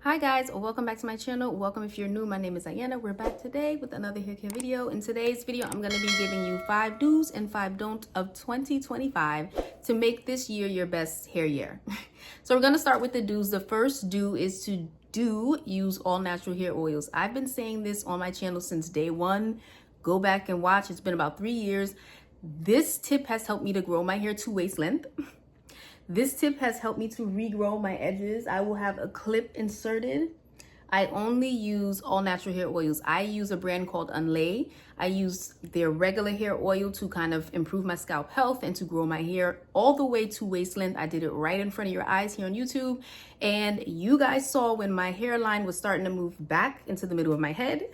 Hi guys, welcome back to my channel. Welcome if you're new. My name is Ayana. We're back today with another hair care video. In today's video, I'm going to be giving you 5 do's and 5 don'ts of 2025 to make this year your best hair year. So we're going to start with the do's. The first do is to use all natural hair oils. I've been saying this on my channel since day one. Go back and watch. It's been about 3 years. This tip has helped me to grow my hair to waist length. This tip has helped me to regrow my edges. I will have a clip inserted. I only use all natural hair oils. I use a brand called Unlay. I use their regular hair oil to kind of improve my scalp health and to grow my hair all the way to waist length. I did it right in front of your eyes here on YouTube. And you guys saw when my hairline was starting to move back into the middle of my head.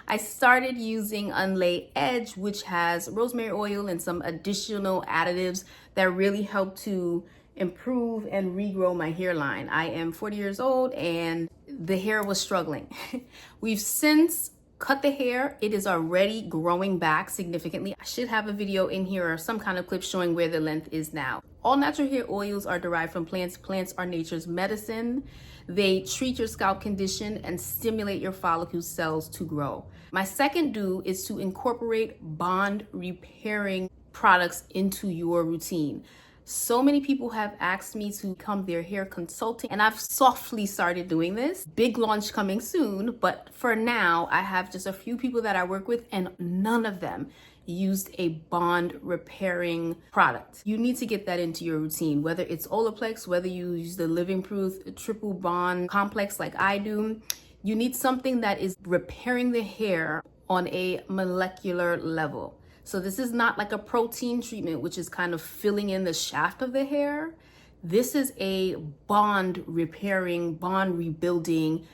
I started using Unlay Edge, which has rosemary oil and some additional additives that really help to improve and regrow my hairline. I am 40 years old and the hair was struggling. We've since cut the hair. It is already growing back significantly. I should have a video in here or some kind of clip showing where the length is now. All natural hair oils are derived from plants. Plants are nature's medicine. They treat your scalp condition and stimulate your follicle cells to grow. My second do is to incorporate bond repairing products into your routine. So many people have asked me to become their hair consultant, and I've softly started doing this. Big launch coming soon, but for now, I have just a few people that I work with, and none of them used a bond repairing product. You need to get that into your routine, whether it's Olaplex, whether you use the Living Proof triple bond complex like I do. You need something that is repairing the hair on a molecular level. So this is not like a protein treatment, which is kind of filling in the shaft of the hair. This is a bond repairing, bond rebuilding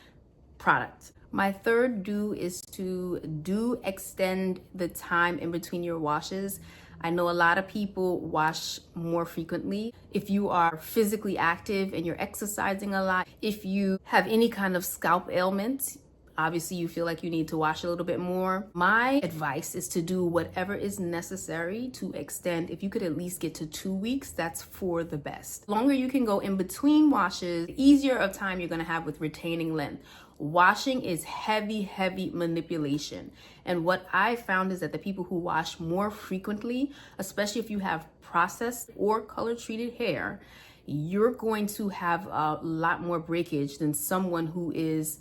product. My third do is to extend the time in between your washes. I know a lot of people wash more frequently. If you are physically active and you're exercising a lot, if you have any kind of scalp ailments, obviously you feel like you need to wash a little bit more. My advice is to do whatever is necessary to extend. If you could at least get to 2 weeks, that's for the best. The longer you can go in between washes, the easier of time you're gonna have with retaining length. Washing is heavy manipulation. And what I found is that the people who wash more frequently, especially if you have processed or color treated hair, you're going to have a lot more breakage than someone who is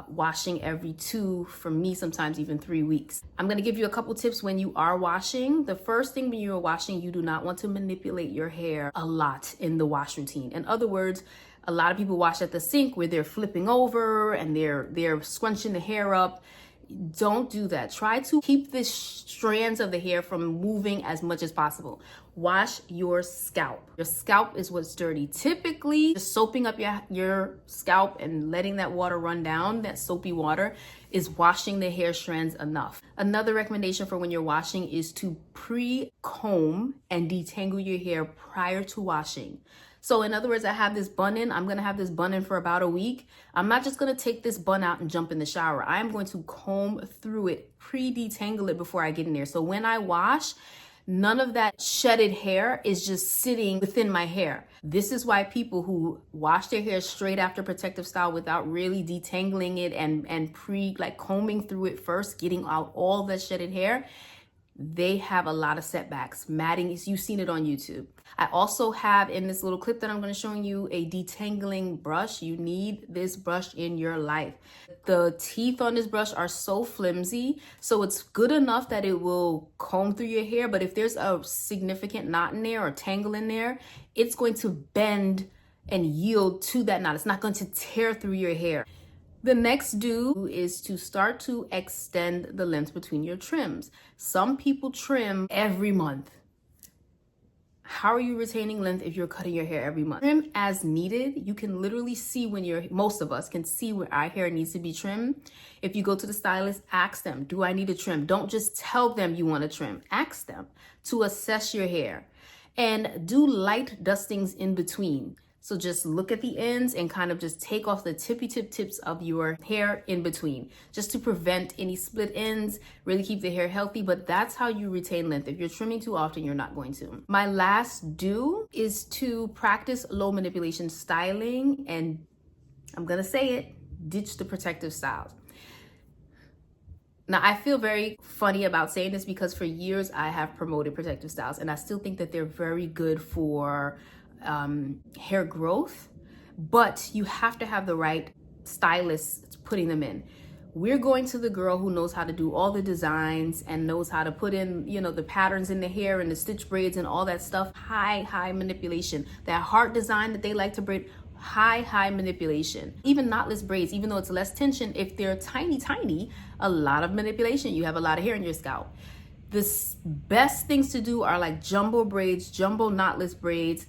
washing every 2, for me, sometimes even 3 weeks. I'm gonna give you a couple tips when you are washing. The first thing when you're washing, you do not want to manipulate your hair a lot in the wash routine. In other words, a lot of people wash at the sink where they're flipping over and they're scrunching the hair up. Don't do that. Try to keep the strands of the hair from moving as much as possible. Wash your scalp. Your scalp is what's dirty. Typically, just soaping up your scalp and letting that water run down, that soapy water, is washing the hair strands enough. Another recommendation for when you're washing is to pre-comb and detangle your hair prior to washing. So in other words, I have this bun in. I'm going to have this bun in for about a week. I'm not just going to take this bun out and jump in the shower. I'm going to comb through it, pre-detangle it before I get in there. So when I wash, none of that shedded hair is just sitting within my hair. This is why people who wash their hair straight after protective style without really detangling it and combing through it first, getting out all the shedded hair, they have a lot of setbacks. Matting, you've seen it on YouTube. I also have in this little clip that I'm going to show you a detangling brush. You need this brush in your life. The teeth on this brush are so flimsy, so it's good enough that it will comb through your hair, but if there's a significant knot in there or tangle in there, it's going to bend and yield to that knot. It's not going to tear through your hair. The next do is to start to extend the length between your trims. Some people trim every month. How are you retaining length if you're cutting your hair every month? Trim as needed. You can literally see when most of us can see where our hair needs to be trimmed. If you go to the stylist, ask them, do I need a trim? Don't just tell them you want to trim. Ask them to assess your hair and do light dustings in between. So just look at the ends and kind of just take off the tips of your hair in between, just to prevent any split ends, really keep the hair healthy. But that's how you retain length. If you're trimming too often, you're not going to. My last do is to practice low manipulation styling and I'm gonna say it, ditch the protective styles. Now, I feel very funny about saying this because for years I have promoted protective styles, and I still think that they're very good for hair growth, but you have to have the right stylist putting them in. We're going to the girl who knows how to do all the designs and knows how to put in, you know, the patterns in the hair and the stitch braids and all that stuff. High manipulation. That heart design that they like to braid, high manipulation. Even knotless braids, even though it's less tension, if they're tiny, a lot of manipulation. You have a lot of hair in your scalp. The best things to do are like jumbo braids, jumbo knotless braids,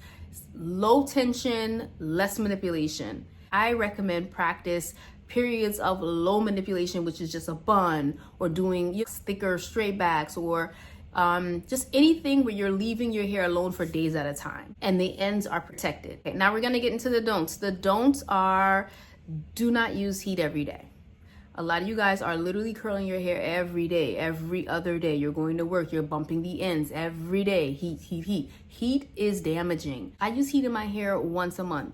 low tension, less manipulation. I recommend practice periods of low manipulation, which is just a bun, or doing thicker straight backs, or just anything where you're leaving your hair alone for days at a time and the ends are protected. Okay, now we're gonna get into the don'ts. The don'ts are, do not use heat every day. A lot of you guys are literally curling your hair every day, every other day. You're going to work, you're bumping the ends every day. Heat. Heat is damaging. I use heat in my hair once a month.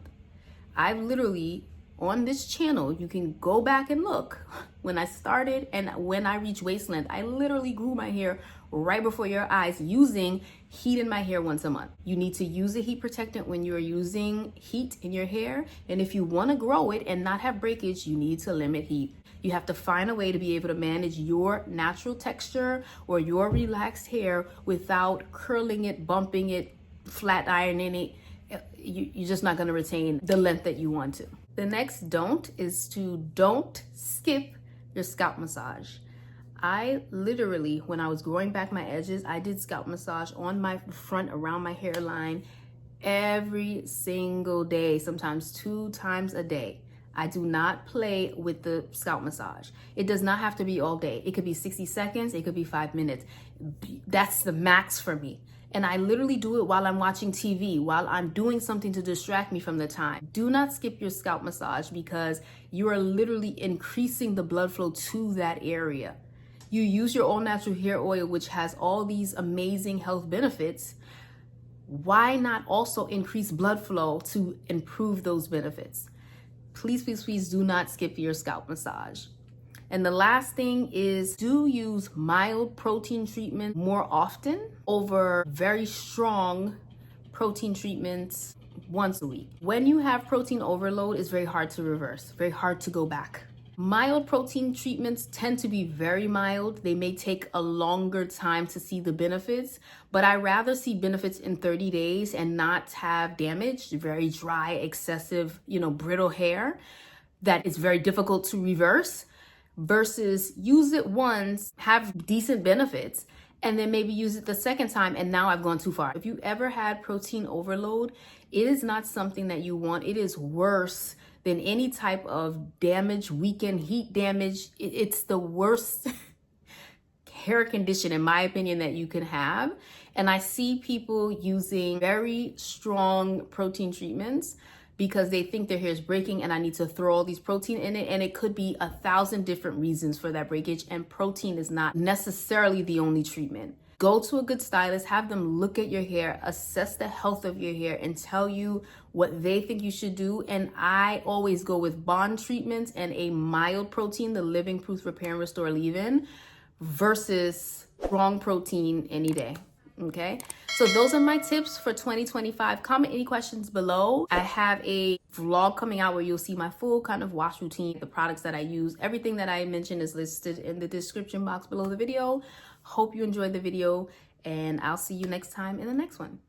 I've literally, on this channel, you can go back and look. When I started and when I reached waist length, I literally grew my hair right before your eyes using heat in my hair once a month. You need to use a heat protectant when you're using heat in your hair. And if you want to grow it and not have breakage, you need to limit heat. You have to find a way to be able to manage your natural texture or your relaxed hair without curling it, bumping it, flat ironing it. You're just not going to retain the length that you want to. The next don't is to don't skip your scalp massage. I literally, when I was growing back my edges, I did scalp massage on my front around my hairline every single day, sometimes 2 times a day. I do not play with the scalp massage. It does not have to be all day. It could be 60 seconds, it could be 5 minutes. That's the max for me. And I literally do it while I'm watching TV, while I'm doing something to distract me from the time. Do not skip your scalp massage because you are literally increasing the blood flow to that area. You use your all natural hair oil, which has all these amazing health benefits. Why not also increase blood flow to improve those benefits? Please do not skip your scalp massage. And the last thing is, do use mild protein treatment more often over very strong protein treatments once a week. When you have protein overload, it's very hard to reverse, very hard to go back. Mild protein treatments tend to be very mild. They may take a longer time to see the benefits, but I rather see benefits in 30 days and not have damage, very dry, excessive, brittle hair that is very difficult to reverse, versus use it once, have decent benefits, and then maybe use it the second time and now I've gone too far. If you ever had protein overload, it is not something that you want. It is worse than any type of damage, weakened heat damage. It's the worst hair condition, in my opinion, that you can have. And I see people using very strong protein treatments because they think their hair is breaking and I need to throw all these protein in it. And it could be 1,000 different reasons for that breakage. And protein is not necessarily the only treatment. Go to a good stylist, have them look at your hair, assess the health of your hair, and tell you what they think you should do. And I always go with bond treatments and a mild protein, the Living Proof Repair and Restore Leave-In, versus strong protein any day. Okay, so those are my tips for 2025. Comment any questions below. I have a vlog coming out where you'll see my full kind of wash routine, the products that I use. Everything that I mentioned is listed in the description box below the video. Hope you enjoyed the video, and I'll see you next time in the next one.